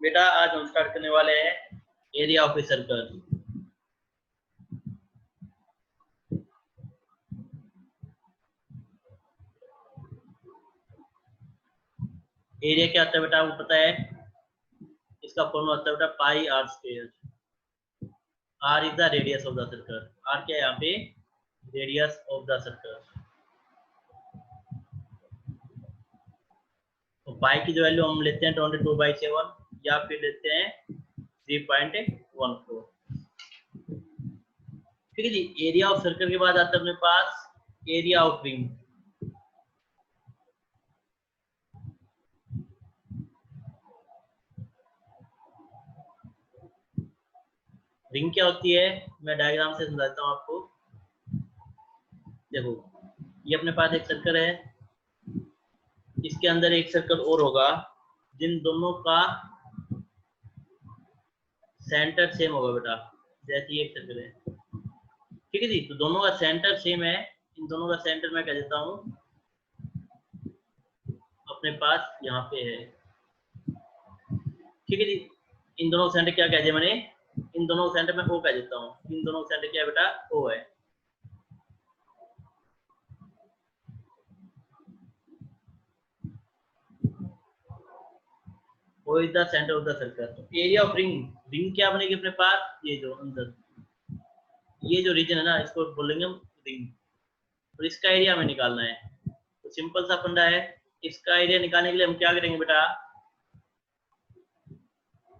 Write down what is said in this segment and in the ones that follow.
बेटा आज हम स्टार्ट करने वाले हैं area of a circle. Area क्या होता है बेटा, आपको पता है? इसका फॉर्मूला होता है बेटा pi r square. R is the radius of the circle. R क्या है यहाँ पे? Radius of the circle. तो पाई की जो वैल्यू हम लेते हैं 22/7 या फिर लेते हैं 3.14। ठीक है जी। एरिया ऑफ सर्कल के बाद आता है अपने पास एरिया ऑफ रिंग। रिंग क्या होती है, मैं डायग्राम से समझाता हूँ आपको। देखो, ये अपने पास एक सर्कल है, इसके अंदर एक सर्कल और होगा, जिन दोनों का सेंटर सेम होगा बेटा। जैसे ये एक सर्कल है, ठीक है जी, तो दोनों का सेंटर सेम है। इन दोनों का सेंटर मैं कह देता हूँ अपने पास यहाँ पे है, ठीक है जी। इन दोनों का सेंटर क्या कह दिया मैंने? इन दोनों का सेंटर मैं ओ कह देता हूँ। इन दोनों का सेंटर क्या है बेटा? ओ है। O is the centre of the circle. तो एरिया ऑफ रिंग, रिंग क्या बनेगी अपने पास? ये जो अंदर ये जो रीजन है ना, इसको बोलेंगे हम रिंग। और इसका एरिया हमें निकालना है। तो सिंपल सा फंडा है। इसका एरिया निकालने के लिए हम क्या करेंगे बेटा?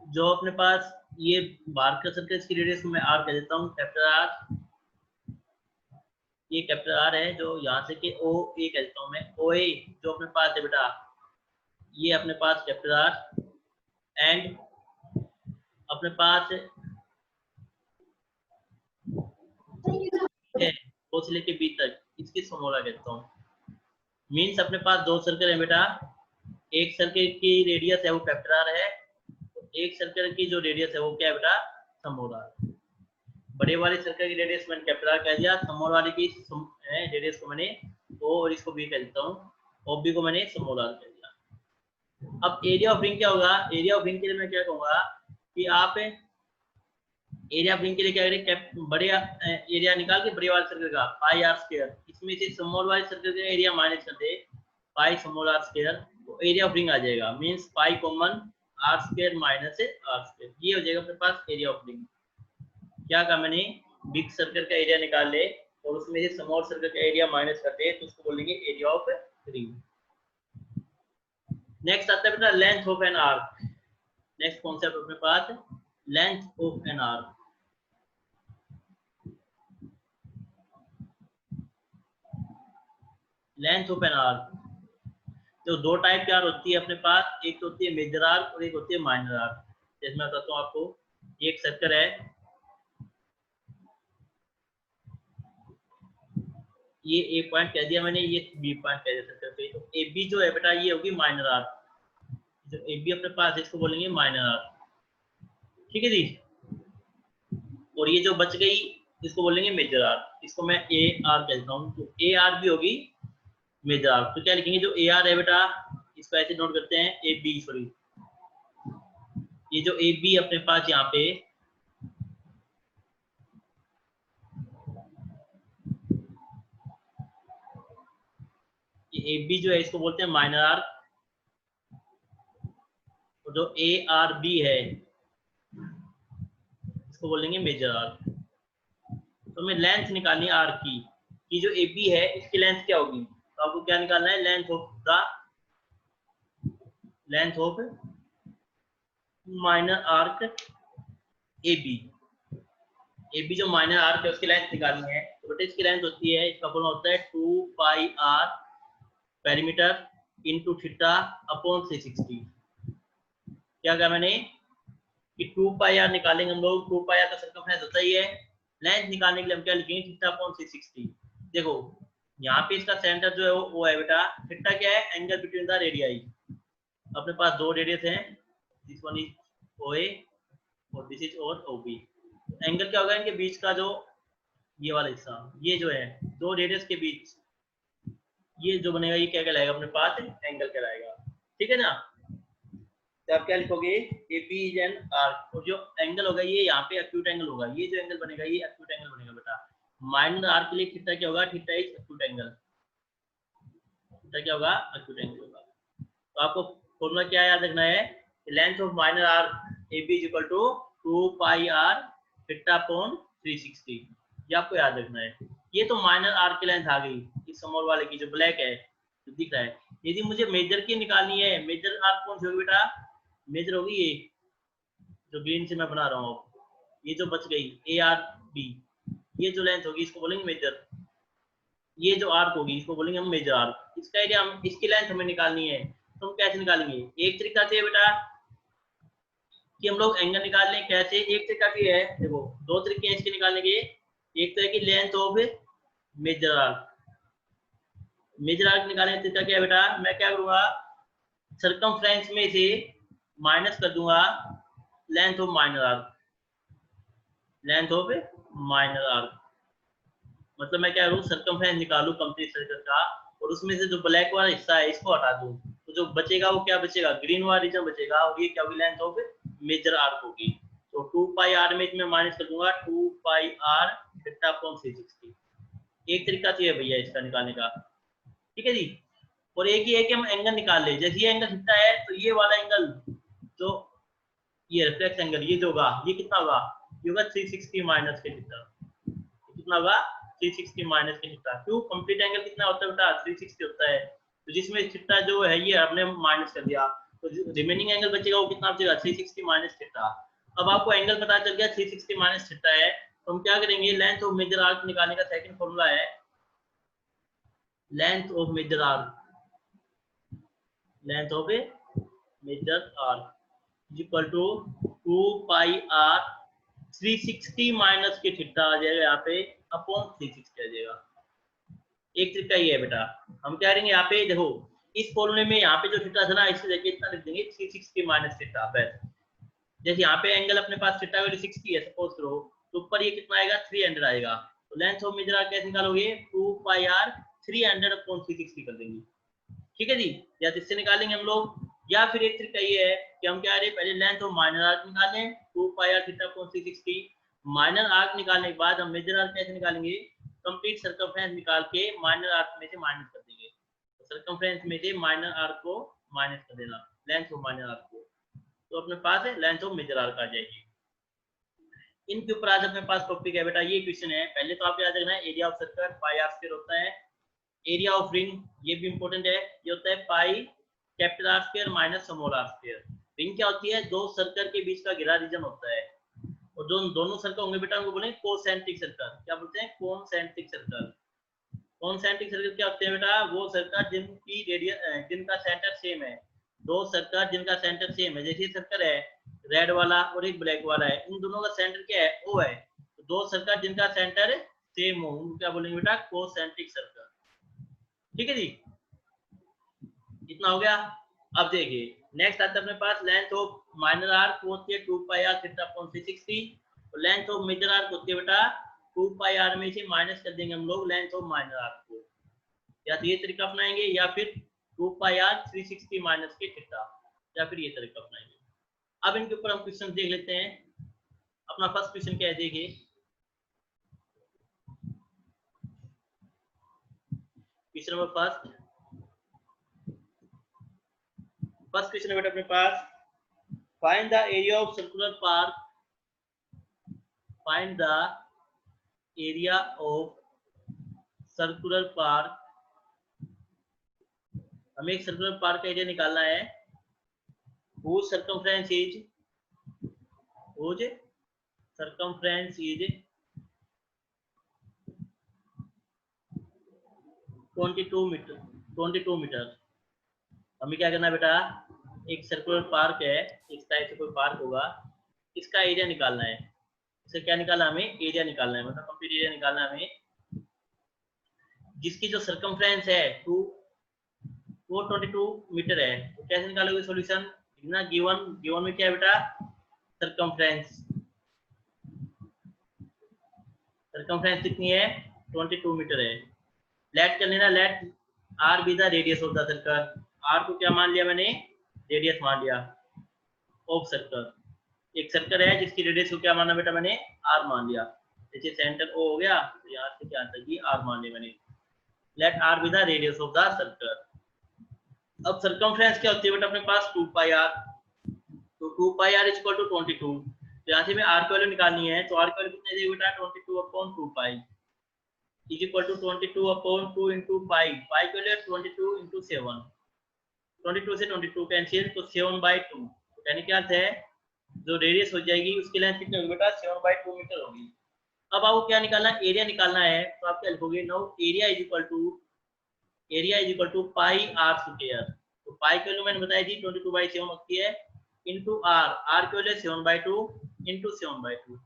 जो अपने पास ये बाहर का सर्कल, इसकी रेडियस को मैं आर कह देता हूँ, कैपिटल आर। ये कैपिटल आर है, जो यहाँ से कि ओ ए कह देता हूँ मैं। ओ ए जो अपने पास है बेटा, ये अपने पास कैपिटल आर एंड अपने पास है ओ से लेके बी तक, इसकी समोला कहता हूँ। मीन्स अपने पास दो सर्कल है बेटा, एक सर्कल की रेडियस है वो कैपिटल आर है, एक सर्कल की जो रेडियस है वो क्या है बेटा? समोला। बड़े वाले सर्कल की रेडियस मैंने कैपिटल आर कह दिया, स्मॉल वाले की रेडियस को मैंने ओ और इसको बी कह देता हूँ, और बी को मैंने स्मॉल आर कह दिया। अब एरिया ऑफ रिंग क्या होगा? एरिया ऑफ रिंग के लिए मैं क्या कहूँगा कि आप एरिया ऑफ रिंग के लिए क्या करें? बड़े एरिया निकाल के बड़े वाले सर्कल का पाई आर स्क्वायर, इसमें से स्मॉल वाले सर्कल का एरिया माइनस कर दे, पाई स्मॉल आर स्क्वायर, तो एरिया ऑफ रिंग आ जाएगा। Means pi common r square minus r square, ये हो जाएगा अपने पास एरिया ऑफ रिंग। क्या कहा मैंने? बिग सर्कल का एरिया निकाल ले और उसमें से स्मॉल सर्कल का एरिया माइनस कर दे, तो उसको बोलेंगे एरिया ऑफ रिंग। नेक्स्ट आता है बेटा length of an arc. Next concept अपने पास length of an arc. Length of an arc, तो दो टाइप की आर्क होती है अपने पास, एक तो होती है मेजर आर्क और एक होती है माइनर आर्क। जैसे मैं बताता हूँ आपको, एक सर्कल है, ये ए पॉइंट कह दिया मैंने, ये बी पॉइंट कह दिया सर्कल पे, तो ए बी जो है बेटा ये होगी माइनर आर्क। जो ए बी अपने पास है इसको बोलेंगे माइनर आर्क, ठीक है जी। और ये जो बच गई इसको बोलेंगे मेजर आर्क, इसको मैं ए आर कहता हूँ। तो ए आर भी होगी मेजर आर्क। तो क्या लिखेंगे? जो ए आर है बेटा, इसको ऐसे नोट करते हैं, ए बी सॉरी, ये जो ए बी अपने पास यहाँ पे, ये ए बी जो है इसको बोलते हैं माइनर आर्क, और जो ए आर बी है इसको बोलेंगे मेजर आर्क। तो हमें लेंथ निकालनी है आर्क की जो ए बी है इसकी लेंथ क्या होगी? तो आपको क्या निकालना है? Length of minor arc A B. A B जो माइनर आर्क है उसकी लेंथ निकालनी है। तो बेटा इसकी लेंथ होती है, इसका फॉर्मूला होता है 2 pi r perimeter into theta upon 360। क्या कहा मैंने कि 2 पाई आर निकालेंगे हम लोग। 2 पाई आर का सर्कमफ्रेंस होता ही है। लेंथ निकालने के लिए हम क्या लिखेंगे? Theta upon 360। देखो यहाँ पे इसका सेंटर जो है वो है बेटा, थीटा क्या है? Angle between the radii. अपने पास दो रेडियस हैं, दिस वन इज ओए और दिस इज और ओबी। एंगल क्या होगा? इनके बीच का जो ये वाला हिस्सा, ये जो है दो रेडियस के बीच ये जो बनेगा, ये क्या कहलाएगा अपने पास? एंगल कहलाएगा, ठीक है ना। तो आप क्या लिखोगे, A B is an arc, और जो एंगल होगा ये यहाँ पे एक्यूट एंगल होगा, ये जो एंगल बनेगा ये एक्यूट एंगल बनेगा बेटा। माइनर आर्क के लिए थीटा क्या होगा, theta is acute angle, theta क्या होगा, एक्यूट एंगल होगा। तो आपको फॉर्मूला क्या याद रखना है, length of minor arc A B is equal to 2 pi r theta upon 360, ये आपको याद रखना है। ये तो माइनर आर्क की लेंथ आ गई, इस स्मॉल वाले की जो ब्लैक है जो दिख रहा है। यदि मुझे मेजर की निकालनी है, मेजर आर्क कौन सी होगी बेटा, मेजर होगी ये जो ग्रीन से मैं बना रहा हूँ, ये जो बच गई ए आर बी, ये जो लेंथ होगी इसको बोलेंगे मेजर, ये जो आर्क होगी इसको बोलेंगे हम मेजर आर्क। इसका एरिया हम, इसकी लेंथ हमें निकालनी है, तो हम कैसे निकालेंगे, एक तरीका से बेटा कि हम लोग एंगल निकाल लें, कैसे, एक तरीका की है, देखो दो तरीके हैं इसके निकालने के, एक तो है कि length of major arc, major arc निकालने का तरीका क्या है बेटा, मैं क्या करूंगा, सर्कमफ्रेंस में से माइनस कर दूंगा length of minor arc, length of minor arc, मतलब मैं क्या करूँ, सर्कमफ्रेंस निकालू कंप्लीट सर्कल का, और उसमें से जो ब्लैक वाला हिस्सा है इसको हटा दूं, तो जो बचेगा वो क्या बचेगा, ग्रीन वाला रीजन बचेगा, और ये क्या होगी, लेंथ ऑफ मेजर आर्क होगी। तो 2 पाई आर में इसमें माइनस कर दूंगा 2 पाई आर थीटा अपॉन 360, एक तरीका चाहिए भैया इसका निकालने का, ठीक है जी। और एक ही है कि हम एंगल निकाल ले, जैसे ये एंगल थीटा है तो ये वाला एंगल जो ये रिफ्लेक्स एंगल ये जो होगा ये कितना होगा, ये होगा 360 माइनस के थीटा, कितना होगा 360 माइनस के थीटा। क्यों, कंप्लीट एंगल कितना होता है बेटा 360 होता है, तो जिसमें थीटा जो है ये हमने माइनस कर दिया, तो रिमेनिंग एंगल बचेगा वो कितना बचेगा 360 माइनस थीटा। अब आपको एंगल पता चल गया 360 माइनस थीटा है, तो हम क्या करेंगे, लेंथ ऑफ मेजर आर्क निकालने का सेकंड फॉर्मूला है, length of major arc, length of a major arc equal to 2 pi r 360 minus के थीटा आ जाएगा यहाँ पे अपॉन 360 आ जाएगा। एक तरीका ये है बेटा, हम क्या करेंगे यहाँ पे देखो इस फॉर्मूले में यहाँ पे जो थीटा था ना इससे जगह इतना लिख देंगे 360 माइनस थीटा, बस जैसे यहाँ पे एंगल अपने पास थीटा वैल्यू 60 है सपोज करो, तो ऊपर ये कितना आएगा 300 आएगा, तो लेंथ ऑफ मेजर आर्क कैसे निकालोगे, 2 पाई आर 300 अपॉन 360 कर देंगे, ठीक है जी, या तो इससे निकालेंगे हम लोग, या फिर एक तरीका ये है कि हम क्या करें, पहले लेंथ ऑफ माइनर आर्क निकालें 2 pi r theta upon 360, minor arc निकालने के बाद हम मेजर आर्क कैसे निकालेंगे, कंप्लीट सर्कमफ्रेंस निकाल के माइनर आर्क में से माइनस कर देंगे, तो सर्कमफ्रेंस में से माइनर आर्क को माइनस कर देना, लेंथ ऑफ माइनर आर्क को, तो अपने पास है लेंथ ऑफ मेजर आर्क आ जाएगी। इनके ऊपर आज अपने पास टॉपिक है बेटा, ये क्वेश्चन है, पहले तो आप याद रखना है area of circle pi r square होता है, एरिया ऑफ रिंग ये भी इंपॉर्टेंट है, ये होता है pi capital r square minus small r square. Ring क्या होती है, दो सर्कल के बीच का घेरा रीजन होता है, और दोनों सर्कल होंगे बेटा उनको बोलेंगे कोसेंट्रिक सर्कल, क्या बोलते हैं, कोसेंट्रिक सर्कल। कोसेंट्रिक सर्कल क्या होते हैं बेटा, वो सर्कल जिनकी रेडियस जिनका सेंटर सेम है, दो सर्कल जिनका सेंटर सेम है, जैसे सर्कल है रेड वाला और एक ब्लैक वाला है, इन दोनों का सेंटर क्या है, ओ है, तो दो सर्कल जिनका सेंटर सेम हो उनको क्या बोलेंगे बेटा, कोसेंट्रिक सर्कल, ठीक है जी, इतना हो गया। अब देखिए नेक्स्ट आता है अपने पास लेंथ ऑफ माइनर आर्क होती है 2 पाई आर थीटा अपॉन 360, और लेंथ ऑफ मेजर आर्क होती है बेटा 2 पाई आर में से माइनस कर देंगे हम लोग लेंथ ऑफ माइनर आर्क को, या तो ये तरीका अपनाएंगे या फिर 2 पाई आर 360 माइनस के थीटा, या फिर ये तरीका अपनाएंगे। अब इनके ऊपर हम क्वेश्चन देख लेते हैं। अपना फर्स्ट क्वेश्चन क्या है, देखिए क्वेश्चन नंबर फर्स्ट क्वेश्चन है बेटा अपने पास, find the area of circular park, find the area of circular park, हमें एक सर्कुलर पार्क का एरिया निकालना है, whose circumference is 22 metre, 22 metre. हमें क्या करना है बेटा, एक सर्कुलर पार्क है, इस टाइप से कोई पार्क होगा, इसका एरिया निकालना है, इसे क्या निकालना, हमें एरिया निकालना है, मतलब कंप्लीट एरिया निकालना है हमें, जिसकी जो सर्कमफ्रेंस है 422 मीटर है। तो कैसे निकालोगे सॉल्यूशन, ना गिवन में क्या है बेटा, सर्कमफ्रेंस कितनी है 22 मीटर है। लेट कर लेना, let r be the radius of the circle, r को क्या मान लिया मैंने, रेडियस मान लिया, ऑफ सर्कल, एक सर्कल है जिसकी रेडियस को क्या माना बेटा मैंने, आर मान लिया। जैसे सेंटर ओ हो गया, तो यहाँ से क्या आता है, आर मान लिया मैंने। Let r be the radius of the circle. अब सर्कमफ्रेंस क्या होती है बेटा अपने पास, 2 पाई आर। तो 2 पाई आर इक्वल टू 22। तो यहाँ से मैं आर की वैल्यू निकालनी है, तो आर की वैल्यू कितनी देगी बेटा, 22 upon 2 pi is equal to 22 upon 2 into pi. Pi की वैल्यू 22 इंटू 7, 22 से 22 कैंसिल, तो 7/2। यानी क्या अर्थ है, जो रेडियस हो जाएगी उसकी लेंथ कितनी होगी बेटा, 7/2 मीटर होगी। अब आपको क्या निकालना है, एरिया निकालना है। तो आप क्या लिखोगे, no area is equal to pi r square. तो पाई की वैल्यू मैंने बताई थी 22/7 होती है, इंटू आर, आर की वैल्यू 7/2 इंटू 7/2।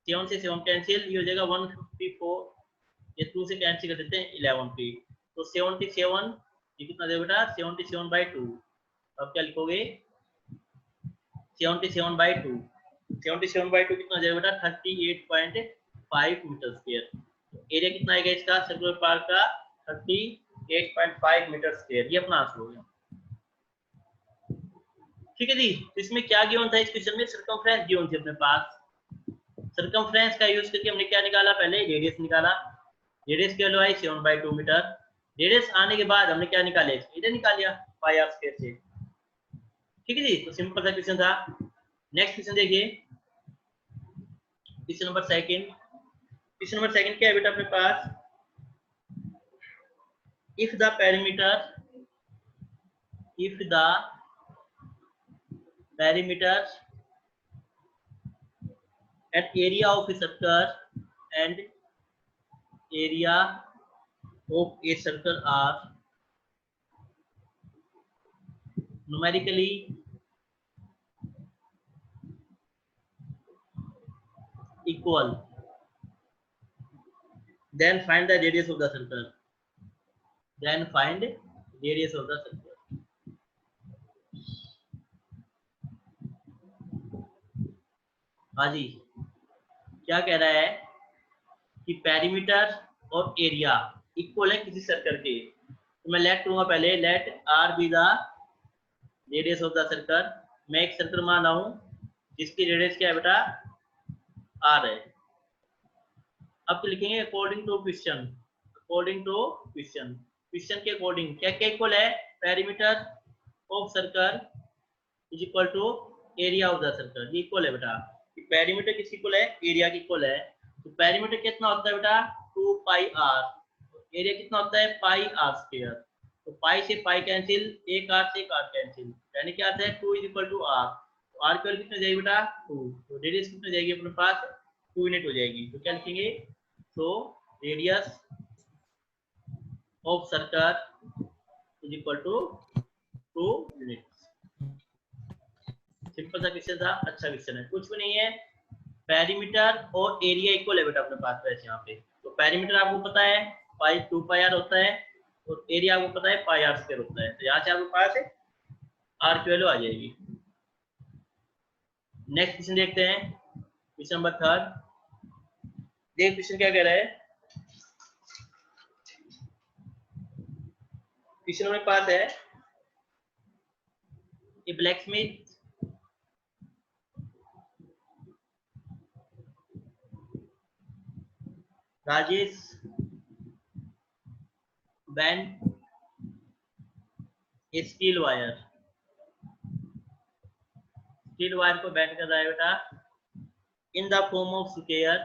7 से 7 कैंसिल, ये हो जाएगा 154, ये 2 से कैंसिल कर देते हैं 11 पे। तो 77, ये कितना दे बेटा, 77/2। अब क्या लिखोगे, 77/2, 77/2 कितना जाएगा बेटा, 38.5 मीटर स्क्वायर। एरिया कितना आएगा इसका, सर्कुलर पार्क का 38.5 मीटर स्क्वायर। ये अपना आंसर हो गया। ठीक है जी। तो इसमें क्या गिवन था इस क्वेश्चन में, सर्कमफ्रेंस गिवन थी अपने पास। सर्कमफ्रेंस का यूज करके हमने क्या निकाला, पहले रेडियस निकाला। रेडियस की वैल्यू आई 7/2 मीटर। रेडियस आने के बाद हमने क्या निकाले, एरिया निकाल लिया पाई आर स्क्वायर से। ठीक है जी। तो सिंपल सा क्वेश्चन था। नेक्स्ट क्वेश्चन देखिए, question number second. Question number second क्या है बेटा अपने पास, if the perimeter and area of a circle and area of a circle are numerically equal, then find the radius of the circle. हाँ जी, क्या कह रहा है कि पेरीमीटर और एरिया इक्वल है किसी सर्कल के। तो मैं लेट करूंगा पहले, let r be the radius of the circle. मैं एक सर्कल मान रहा हूं जिसकी रेडियस क्या है बेटा, आर है। अब लिखेंगे अकॉर्डिंग टू क्वेश्चन, क्वेश्चन के अकॉर्डिंग क्या क्या इक्वल है, perimeter of circle is equal to area of the circle. ये इक्वल है बेटा, पेरीमीटर किसकी इक्वल है, एरिया की इक्वल है। तो पेरीमीटर कितना होता है बेटा, 2 पाई आर। एरिया कितना होता है, पाई आर स्क्वायर। तो पाई से पाई कैंसिल, एक आर से एक आर कैंसिल, यानी क्या आता है 2 इज इक्वल टू आर। तो आर की वैल्यू कितनी जाएगी बेटा, 2। तो रेडियस कितनी जाएगी अपने पास, 2 यूनिट हो जाएगी। तो क्या लिखेंगे, तो radius of circle is equal to 2 unit. Simple सा क्वेश्चन था, अच्छा क्वेश्चन है, कुछ भी नहीं है। पेरीमीटर और एरिया इक्वल है बेटा अपने पास वैसे यहाँ पे। तो पेरीमीटर आपको पता है पाई 2 पाई आर होता है, और एरिया आपको पता है पाई आर स्क्वायर होता है। तो यहाँ से आपके पास आर की वैल्यू आ जाएगी। नेक्स्ट क्वेश्चन देखते हैं, क्वेश्चन नंबर थर्ड। देख क्वेश्चन क्या कह रहा है, क्वेश्चन हमारे पास है, a blacksmith Rajesh bend steel wire को बैंड कर रहा है बेटा in the form of square,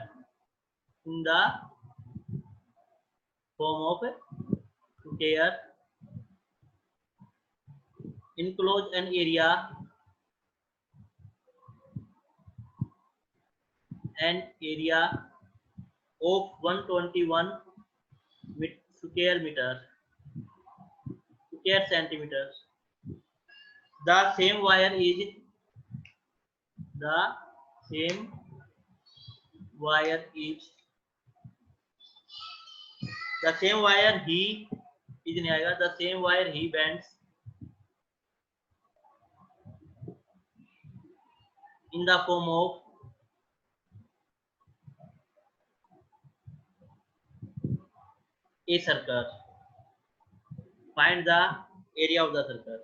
enclose an area of 121 square centimeters. The same wire he bends in the form of a circle. Find the area of the circle.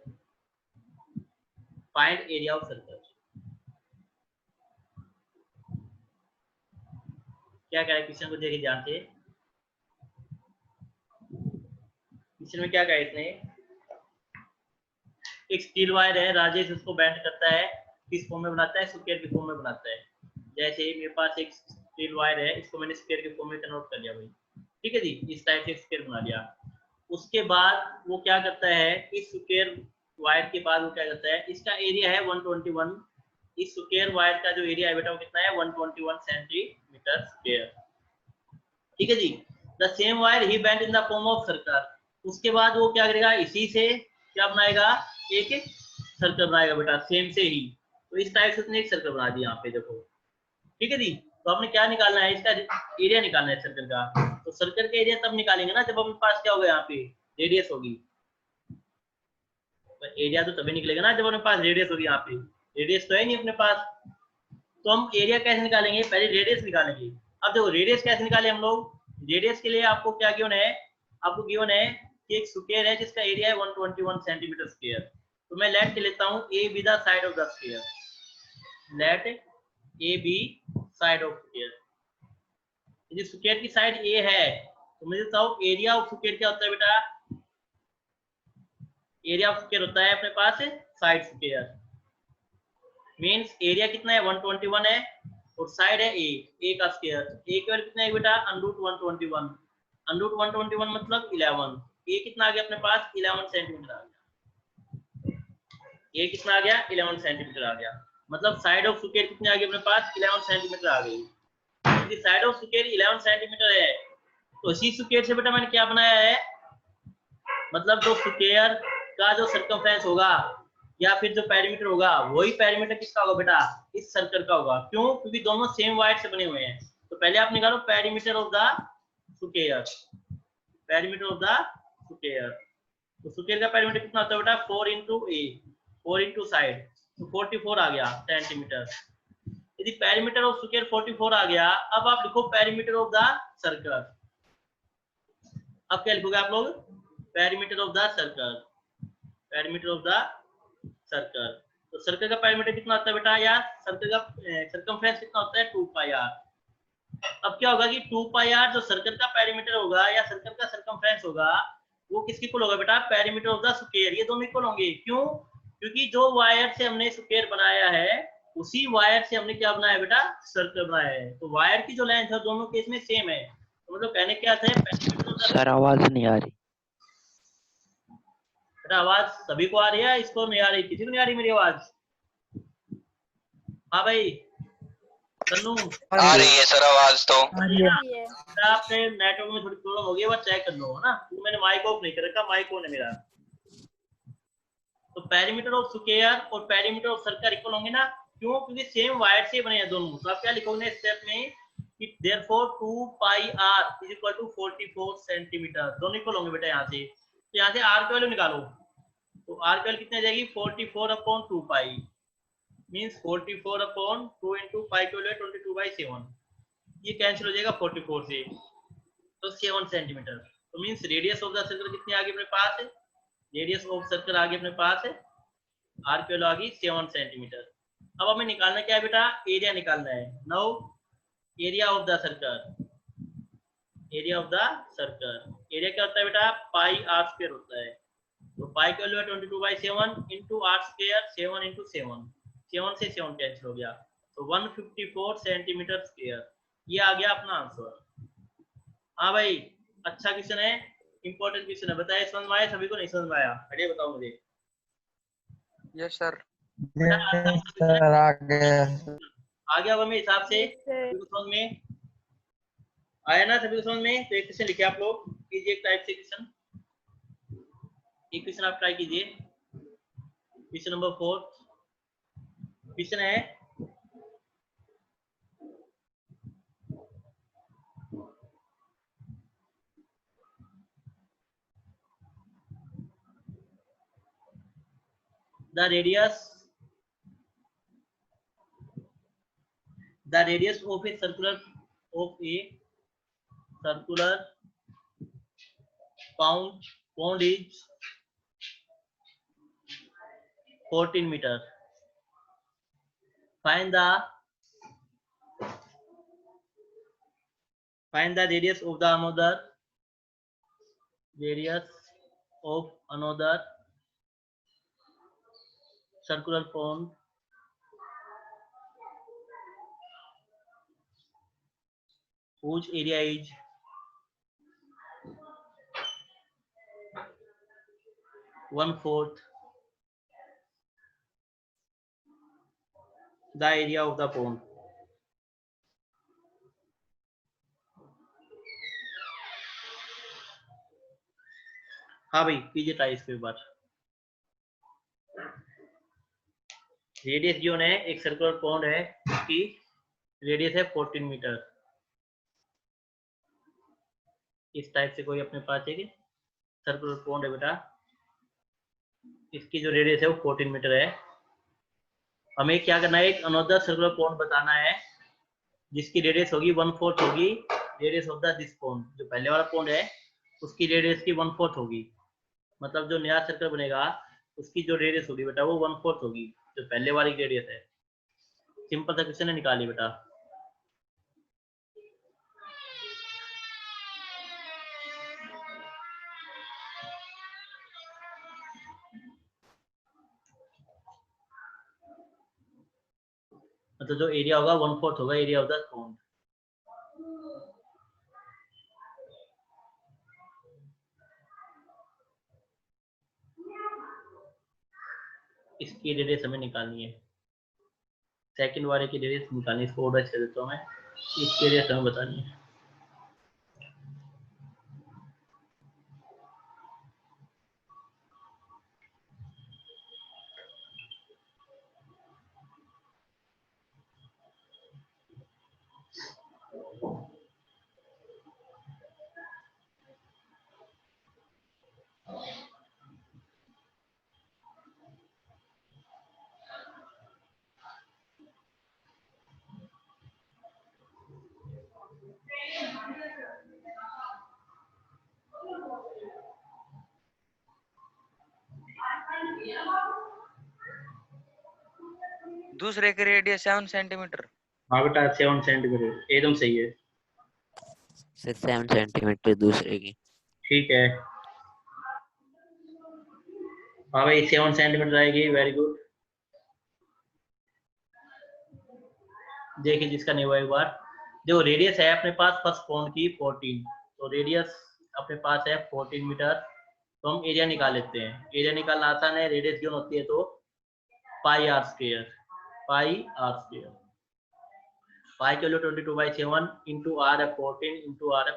Find area of circle. क्या कह रहा है question को देखिए ध्यान से। Question में क्या कहा इसने, एक स्टील वायर है, राजेश उसको बेंड करता है, किस फॉर्म में बनाता है, स्क्वायर के फॉर्म में बनाता है। जैसे मेरे पास एक स्टील वायर है, इसको मैंने स्क्वायर के फॉर्म में कन्वर्ट कर लिया भाई, ठीक है जी, इस टाइप से स्क्वायर बना लिया। उसके बाद वो क्या करता है, इस स्क्वायर वायर के बाद वो क्या करता है, इसका एरिया है 121, इस स्क्वायर वायर का जो एरिया है बेटा वो कितना है 121 सेंटीमीटर स्क्वायर, ठीक है जी। द सेम वायर ही bend in the form of circle. उसके बाद वो क्या करेगा, इसी से क्या बनाएगा, एक सर्कल बनाएगा बेटा, सेम से ही। तो इस टाइप से उसने एक सर्कल बना दिया यहाँ पे देखो, ठीक है जी। तो आपने क्या निकालना है, इसका एरिया निकालना है सर्कल का। तो सर्कल का एरिया तब निकालेंगे ना जब अपने पास क्या होगा, यहाँ पे रेडियस होगी। तो एरिया तो तभी निकलेगा ना जब अपने पास रेडियस होगी, यहाँ पे रेडियस तो है नहीं अपने पास। तो हम एरिया कैसे निकालेंगे, पहले रेडियस निकालेंगे। अब देखो रेडियस कैसे निकाले हम लोग, रेडियस के लिए आपको क्या गिवन है, आपको गिवन है कि एक स्क्वायर है जिसका एरिया है 121 सेंटीमीटर स्क्वायर। तो मैं लेट के लेता हूँ A B the side of the square, let A B side of square. यदि स्क्वायर की साइड ए है तो मुझे बताओ एरिया ऑफ स्क्वायर क्या होता है बेटा, एरिया ऑफ स्क्वायर होता है अपने पास साइड स्क्वायर। मींस एरिया कितना है 121 है और साइड है ए का स्क्वायर। ए की वैल्यू कितना है बेटा √121, √121 मतलब 11। ए कितना आ गया अपने पास 11 सेंटीमीटर आ गया, ए कितना आ गया 11 सेंटीमीटर आ गया। मतलब साइड ऑफ स्क्वायर कितनी आ गई अपने पास 11 सेंटीमीटर आ गई। यदि साइड ऑफ स्क्वायर 11 सेंटीमीटर है तो इसी स्क्वायर से बेटा मैंने क्या बनाया है, मतलब जो स्क्वायर का जो सर्कमफ्रेंस होगा या फिर जो पेरीमीटर होगा वही पेरीमीटर किसका होगा बेटा, इस सर्कल का होगा। क्यों, क्योंकि दोनों सेम वायर से बने हुए हैं। तो पहले आप निकालो perimeter of the square, perimeter of the square. तो स्क्वायर का पेरीमीटर कितना होता है बेटा 4 इंटू ए, 4 इंटू साइड, तो 44 आ गया सेंटीमीटर। यदि पेरीमीटर ऑफ स्क्वायर 44 आ गया, अब आप लिखो पेरीमीटर ऑफ द सर्कल। अब क्या लिखोगे आप लोग, perimeter of the circle, perimeter of the circle. तो सर्कल का पेरीमीटर कितना होता है बेटा यार, सर्कल का सर्कमफ्रेंस कितना होता है 2 पाई आर। अब क्या होगा कि 2 पाई आर जो सर्कल का पेरीमीटर होगा या सर्कल का सर्कमफ्रेंस होगा वो किसके इक्वल होगा बेटा, पेरीमीटर ऑफ द स्क्वायर। ये दोनों इक्वल होंगे, क्यों, क्योंकि जो वायर से हमने स्क्वायर बनाया है उसी वायर से हमने क्या बनाया बेटा, सर्कल बनाया है। तो वायर की जो लेंथ है दोनों केस में सेम है। तो मतलब कहने क्या था, पेरीमीटर ऑफ द, सर आवाज नहीं आ रही। आवाज सभी को आ रही है, इसको नहीं आ रही, किसी को नहीं आ रही मेरी आवाज। हाँ भाई तन्नू आ रही है सर आवाज तो। आपने नेटवर्क में थोड़ी प्रॉब्लम हो गई है, बस चेक कर लो है ना, क्योंकि मैंने माइक ऑफ नहीं कर रखा, माइक ऑन है मेरा। तो पेरीमीटर ऑफ स्क्वायर और पेरीमीटर ऑफ सर्कल इक्वल होंगे ना, क्यों, क्योंकि सेम वायर से बने हैं दोनों। तो आप क्या लिखोगे स्टेप में कि therefore 2 pi r is equal to 44 centimetre, दोनों इक्वल होंगे बेटा यहाँ से। तो यहाँ से r की वैल्यू निकालो, तो r की वैल्यू कितनी आ जाएगी 44 अपॉन 2 पाई, मींस 44 अपॉन 2 इंटू पाई की वैल्यू 22/7, ये कैंसिल हो जाएगा 44 से, तो 7 सेंटीमीटर। तो means radius of the circle कितनी आ गई अपने पास, रेडियस ऑफ सर्कल आ गई अपने पास आर की वैल्यू आ गई 7 सेंटीमीटर। अब हमें निकालना क्या है बेटा, एरिया निकालना है। Now area of the circle, area of the circle, area क्या होता है बेटा पाई आर स्क्वायर होता है। तो पाई की वैल्यू है 22/7 इंटू आर स्क्वायर, 7 इंटू 7, 7 से 7 कैंसिल हो गया, तो 154 सेंटीमीटर स्क्वायर। ये आ गया अपना आंसर। हाँ भाई अच्छा क्वेश्चन है, इंपॉर्टेंट क्वेश्चन है। बताइए समझ में आया सभी को, नहीं समझ में आया, अरे बताओ मुझे। Yes sir. आ गया होगा मेरे हिसाब से सभी को समझ में आया ना, सभी को समझ में। तो एक क्वेश्चन लिखे आप लोग, कीजिए एक टाइप से क्वेश्चन, एक क्वेश्चन आप ट्राई कीजिए। क्वेश्चन नंबर 4 क्वेश्चन है, the radius of a circular pond is 14 meter, find the radius of the another circular pond whose area is 1/4 the area of the pond. हाँ भाई कीजिए try इसके बाद। Radius जो है एक सर्कुलर पॉन्ड है उसकी रेडियस है 14 मीटर। इस टाइप से कोई अपने पास है सर्कुलर पॉन्ड है बेटा, इसकी जो रेडियस है वो 14 मीटर है। हमें क्या करना है, एक अनदर सर्कुलर पॉन्ड बताना है जिसकी रेडियस होगी 1/4 होगी radius of the this pond. जो पहले वाला पॉन्ड है उसकी रेडियस की 1/4 होगी, मतलब जो नया सर्कल बनेगा उसकी जो रेडियस होगी बेटा वो 1/4 होगी जो पहले वाली रेडियस है। सिंपल सा क्वेश्चन है, निकालिए बेटा। मतलब जो एरिया होगा 1/4 होगा एरिया ऑफ द पॉन्ड। इसकी रेडियस हमें निकालनी है, सेकंड वाले की रेडियस निकालनी है। इसको ऑर्डर कर देता हूँ मैं, इसकी रेडियस हमें बतानी है। दूसरे की रेडियस 7 सेंटीमीटर। हाँ बेटा 7 सेंटीमीटर एकदम सही है। सर 7 सेंटीमीटर दूसरे की। ठीक है हाँ भाई 7 सेंटीमीटर आएगी, वेरी गुड। देखिए जिसका नहीं हुआ एक बार, जो रेडियस है अपने पास फर्स्ट पॉन्ड की 14, तो रेडियस अपने पास है 14 मीटर। तो हम एरिया निकाल लेते हैं। एरिया निकालना आसान है, रेडियस क्यों होती है तो पाई आर स्क्वायर। पाई के लिए 22/7 इंटू आर है 14 इंटू आर है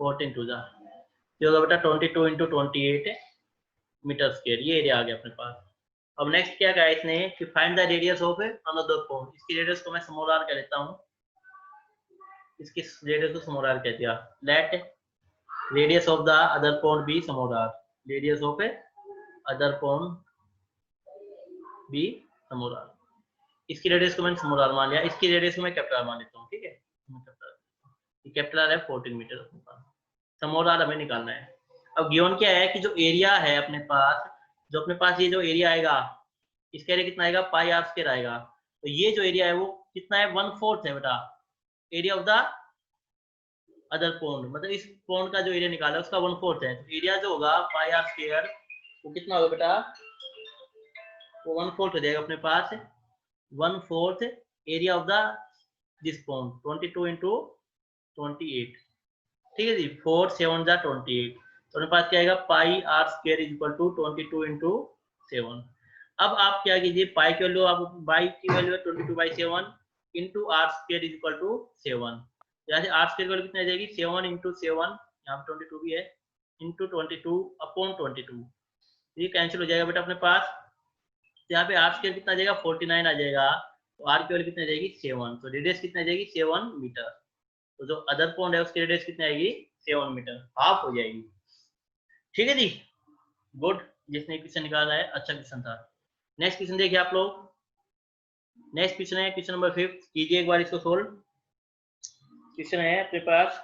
14 टू जा होगा बेटा 22 इंटू 28 मीटर स्क्वायर। ये एरिया आ गया अपने पास। अब नेक्स्ट क्या कहा इसने कि find the radius of another pond. इसकी रेडियस को मैं स्मॉल आर कह देता हूँ, इसकी रेडियस को स्मॉल आर कह दिया। Let radius of the other pond be small r. Radius of other pond be small r. इसकी रेडियस को मैंने स्मॉल आर मान लिया, इसकी रेडियस को मैं कैपिटल आर मान लेता हूँ। ठीक है कैपिटल आर है 14 मीटर, स्मॉल आर हमें निकालना है। अब गिवन क्या है कि जो एरिया है अपने पास, ये जो एरिया आएगा इसका एरिया कितना आएगा पाई आर स्क्वायर आएगा। तो ये जो एरिया है वो कितना है 1/4 है बेटा area of the other pond. मतलब इस पॉन्ड का जो एरिया निकाला उसका 1/4 है। तो एरिया जो होगा पाई आर स्क्वायर वो कितना होगा बेटा, वो 1/4 हो जाएगा अपने पास। 1/4 area of the this pond 22 into 28। ठीक है जी 4 7 जा 28। तो अपने पास क्या आएगा pi r square is equal to 22 into 7। अब आप क्या कीजिए पाई की वैल्यू, आप बाई की वैल्यू है 22/7 into r square is equal to 7। यहाँ से आर स्क्वायर की वैल्यू कितनी आ जाएगी 7 इंटू 7, यहाँ पे 22 भी है, इंटू 22 अपॉन 22। ये कैंसिल हो जाएगा बेटा अपने पास। यहाँ पे आर स्क्वायर कितना आ जाएगा 49 आ जाएगा, तो आर की वैल्यू कितनी आ जाएगी 7। तो रेडियस कितनी आ जाएगी 7 मीटर। तो जो अदर पॉन्ड है उसकी रेडियस कितनी आएगी 7 मीटर, हाफ हो जाएगी। ठीक है जी गुड, जिसने क्वेश्चन निकाला है अच्छा क्वेश्चन था। नेक्स्ट क्वेश्चन देखिए आप लोग। नेक्स्ट क्वेश्चन है क्वेश्चन नंबर 5, कीजिए एक बार इसको सोल्व। क्वेश्चन है आपके पास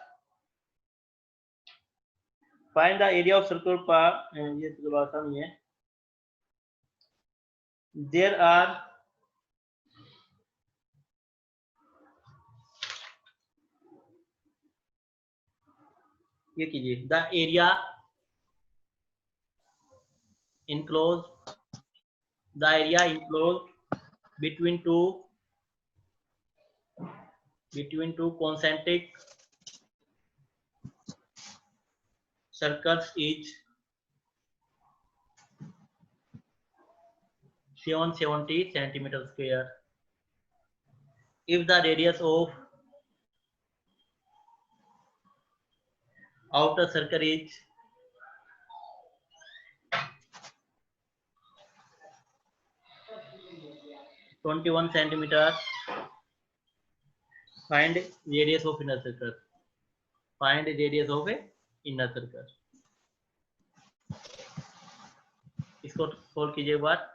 find the area of circular part. ये तो आसान ही है। देयर आर ये कीजिए, the area enclosed between two concentric circles is 770 centimeter square. If the radius of outer circle is 21 centimeters, find radius of inner circle. Find radius of a inner circle. इसको solve कीजिए एक बार।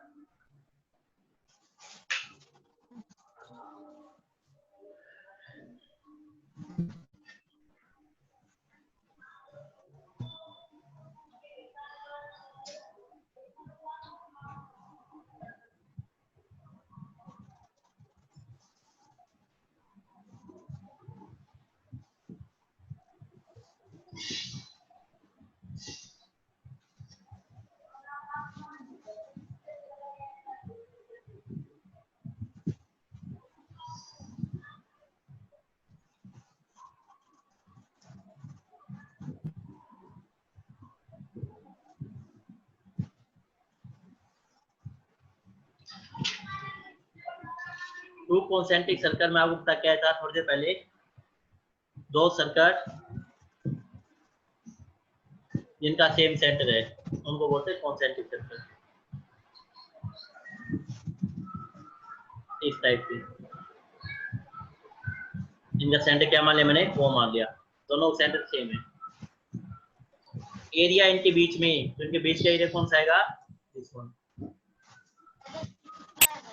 2 concentric circle में आपको पता क्या था थोड़ी देर पहले, 2 सर्कल जिनका सेम सेंटर है उनको बोलते हैं कॉन्सेंट्रिक सर्कल। इस टाइप से इनका सेंटर क्या मान लिया मैंने, वो मान लिया, दोनों सेंटर सेम है। एरिया इनके बीच में, तो इनके बीच का एरिया कौन सा आएगा, दिस वन।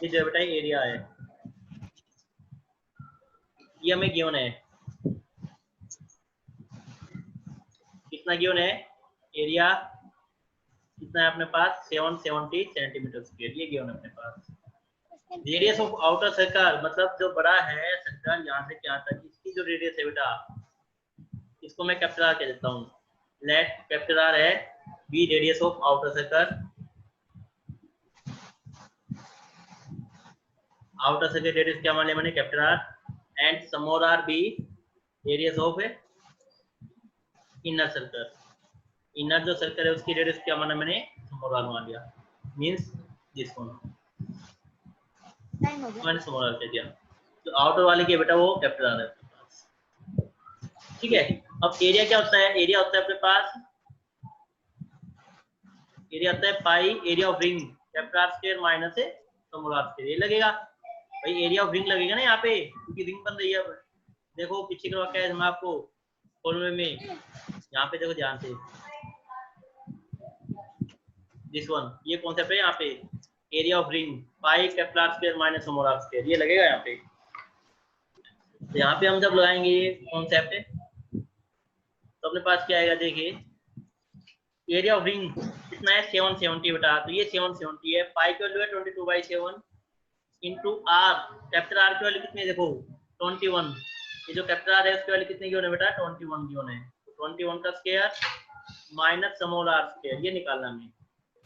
ये जो बेटा एरिया है ये हमें गिवन है, कितना गिवन है, एरिया कितना है अपने पास, 770 सेंटीमीटर स्क्वायर, ये गिवन है अपने पास। रेडियस ऑफ आउटर सर्कल मतलब जो बड़ा है सर्कल यहाँ से क्या तक, इसकी जो रेडियस है बेटा इसको मैं कैपिटल आर कह देता हूँ। लेट कैपिटल आर है be radius of outer circle. Outer circle radius क्या मान लिया मैंने, capital r, and small r be radius of inner circle. Inner जो सर्कल है उसकी रेडियस क्या माना मैंने, स्मॉल आर मान लिया, मींस दिस वन मैंने स्मॉल आर कह दिया। तो आउटर वाले के बेटा वो कैपिटल आर है अपने पास, ठीक है। अब एरिया क्या होता है, एरिया होता है अपने पास, एरिया होता है pi area of ring capital r square minus small r square, ये लगेगा भाई, एरिया ऑफ रिंग लगेगा ना यहाँ पे, क्योंकि रिंग बन रही है। देखो पीछे का क्या है, मैं आपको फॉर्मूले में यहाँ पे देखो ध्यान से, दिस वन, ये कॉन्सेप्ट है यहाँ पे, area of ring pi capital r square minus small r square, ये लगेगा यहाँ पे। तो यहाँ पे हम जब लगाएंगे ये कॉन्सेप्ट तो अपने पास क्या आएगा, देखिए एरिया ऑफ रिंग कितना है 770 बेटा, तो ये 770 है, पाई की वैल्यू है 22/7 इनटू आर, कैपिटल आर की वैल्यू कितनी है देखो 21, ये जो कैपिटल आर है उसकी वैल्यू कितनी गिवन है बेटा 21 गिवन है, तो 21 का square minus small r square, ये निकालना है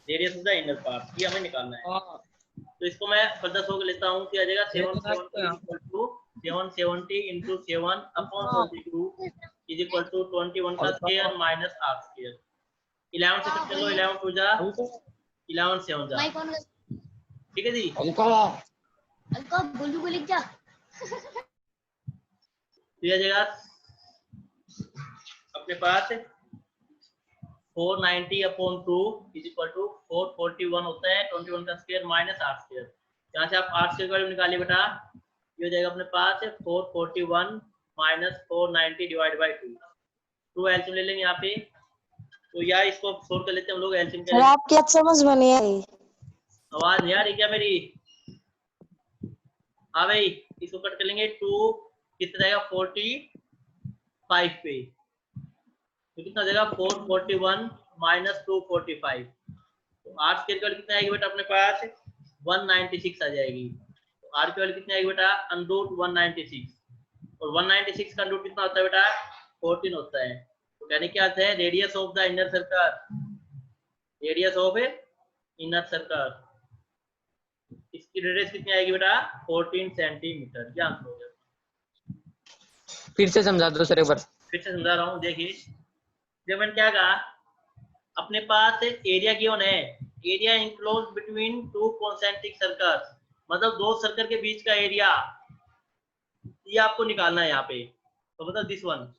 radius of the inner part, ये हमें निकालना है। तो इसको मैं फर्दर सोल्व लेता हूं, क्या आ जाएगा 770 into 7/42 is equal to 21 का स्क्वायर माइनस आर स्क्वायर। 11 से कर लो, 11 टू जा 11 7 जा, ठीक है जी। अलका बोलू बोलिक जा। तो ये आ जाएगा अपने पास 490/2 is equal to 441 होता है, 21 का स्क्वायर माइनस आर स्क्वायर। यहाँ से आप आर स्क्वायर का वैल्यू निकालिए बेटा, ये हो जाएगा अपने पास 441 माइनस 490 डिवाइड बाय 2, 2 एलसीएम ले लेंगे यहाँ पे। तो यार इसको सोल्व कर लेते हैं हम लोग, एलसीएम सर आपकी बात समझ में नहीं आई, आवाज नहीं आ रही क्या मेरी, हाँ भाई इसको कट कर लेंगे, 2 कितना रहेगा 45 पे, तो कितना देगा 441 माइनस 245, तो आर स्क्वायर की वैल्यू कितना आएगी बेटा अपने पास 196 आ जाएगी। तो आर की वैल्यू कितनी आएगी बेटा √196, और 196 का रूट कितना होता है बेटा 14 होता है, तो कहने क्या अर्थ है, radius of the inner circle, radius of inner circle, इसकी रेडियस कितनी आएगी बेटा 14 सेंटीमीटर। क्या आंसर हो गया? फिर से समझा दो सर एक बार। फिर से समझा रहा हूँ, देखिए जब मैंने क्या कहा, अपने पास एरिया गिवन है, area enclose between two concentric circles, मतलब दो सर्कल के बीच का एरिया, ये आपको निकालना है यहाँ पे। तो मतलब दिस वन,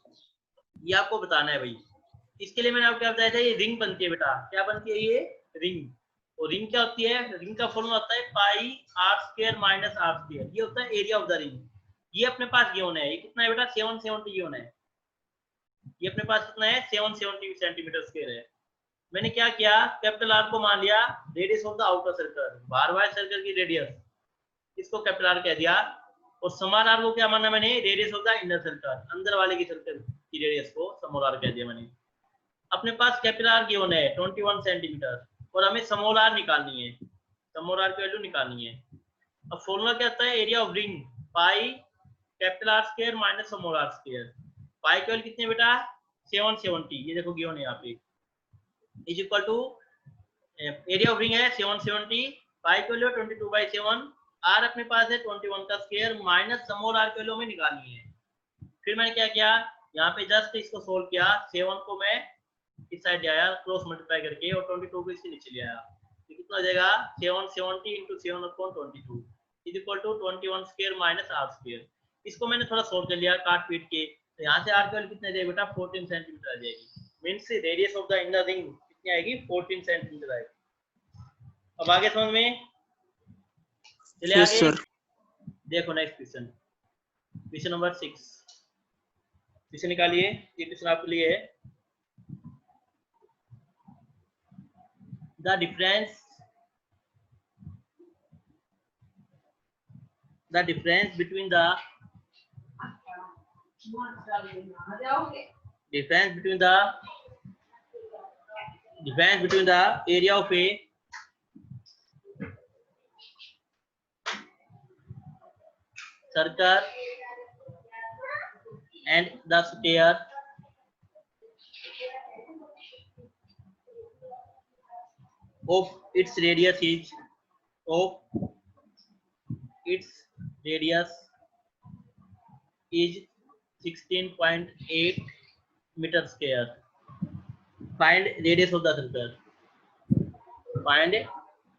ये आपको बताना है भाई। इसके लिए मैंने आपको क्या बताया था, ये रिंग बनती है बेटा। क्या बनती है ये? रिंग। और रिंग क्या होती है? रिंग का फॉर्मूला होता है pi r square minus r square, ये होता है एरिया ऑफ द रिंग। ये अपने पास गिवन है, ये कितना है बेटा 770 गिवन है। ये अपने पास कितना है 770 सेंटीमीटर स्क्वायर है। मैंने क्या किया, कैपिटल आर को मान लिया radius of the outer circle, बाहर वाले सर्कल की रेडियस, इसको कैपिटल आर कह दिया। और स्मॉल आर को क्या माना मैंने, radius of the inner circle, अंदर वाले की सर्कल की रेडियस को स्मॉल आर कह दिया मैंने। अपने पास कैपिटल आर गिवन है 21 सेंटीमीटर, और हमें स्मॉल आर निकालनी है, स्मॉल आर की वैल्यू निकालनी है। अब फॉर्मूला क्या होता है, area of ring pi capital r square minus small r square. Pi की वैल्यू कितनी है बेटा 770, ये देखो गिवन है यहाँ पे, is equal to area of ring है 770, पाई की वैल्यू 22/7, आर अपने पास है 21 का स्क्वायर माइनस स्मॉल आर की वैल्यू हमें निकालनी है। फिर मैंने क्या किया, यहाँ पे जस्ट इसको सोल्व किया, 7 को मैं इस साइड ले आया क्रॉस मल्टीप्लाई करके, और 22 को इसके नीचे ले आया, तो कितना हो जाएगा 770 into 7/22 is equal to 21 square minus r square. इसको मैंने थोड़ा सोल्व कर लिया काट पीट के, तो यहाँ से आर की वैल्यू कितनी आ जाएगी बेटा 14 सेंटीमीटर आ जाएगी। Means radius of the inner ring कितनी आएगी 14 सेंटीमीटर आएगी। अब आगे समझ में चले यस आगे। सर। देखो next question, question number 6, question निकालिए, ये क्वेश्चन आपके लिए है। The difference between the area of a circle and the square of its radius is 16.8 meter square. Find radius of the circle. Find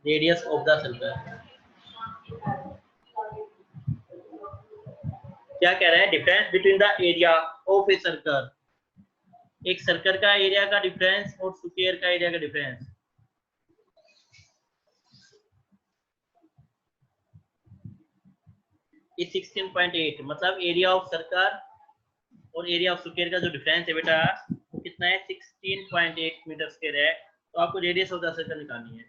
radius of the circle. क्या कह रहा है, difference between the area of a circle, एक circle का area का difference और square का area का डिफरेंस। ये 16.8 मतलब एरिया ऑफ सर्कल और एरिया ऑफ स्क्वायर का जो डिफरेंस है बेटा वो कितना है 16.8 मीटर स्क्वायर है। तो आपको रेडियस ऑफ द सर्कल निकालनी है।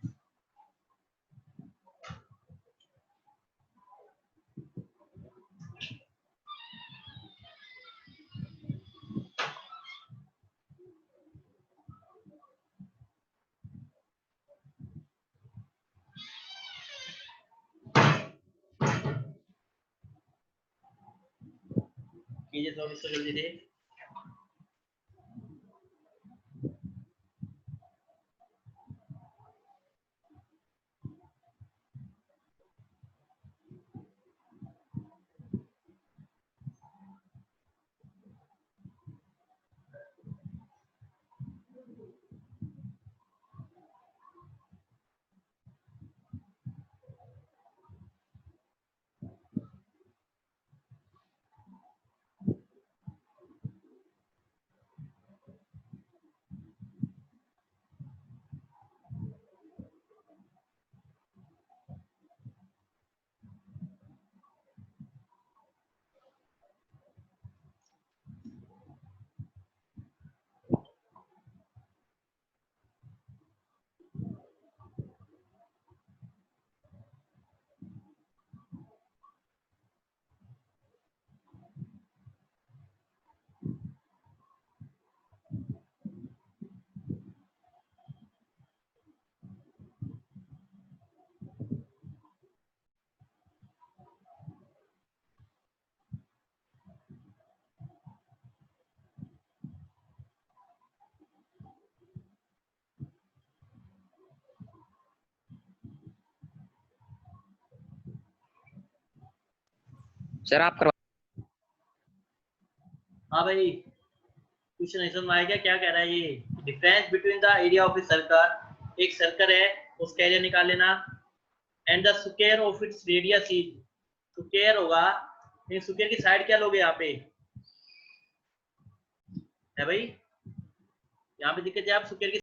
कीजिए तो इसको जल्दी से। सर आप करवा। हाँ भाई, क्वेश्चन नहीं समझ में आया क्या कह रहा है ये? Difference between the area of a circle, एक सर्कल है उसका एरिया निकाल लेना, and the square of its radius is, square होगा, लेकिन स्क्वायर की साइड क्या लोगे यहाँ पे है भाई? यहाँ पे दिक्कत है, आप स्क्वायर की